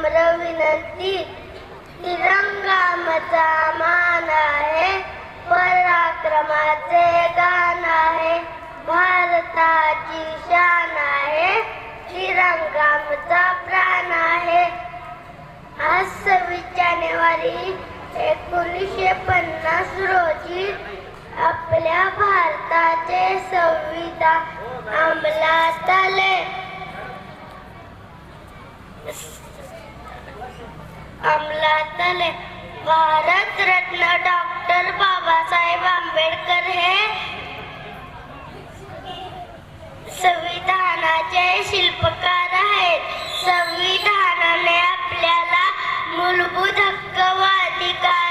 नम्र विनंती, तिरंगा आमचा मान आहे, पराक्रमाचे गान आहे, भारताची शान आहे, तिरंगा आमचा प्राण आहे. आज 26 जानेवारी 1950 रोजी आपल्या भारताचे संविधान अंमलात आले. भारतरत्न डॉक्टर बाबासाहेब आंबेडकर हे संविधानाचे शिल्पकार आहेत. संविधानाने आपल्याला मूलभूत हक्क व अधिकार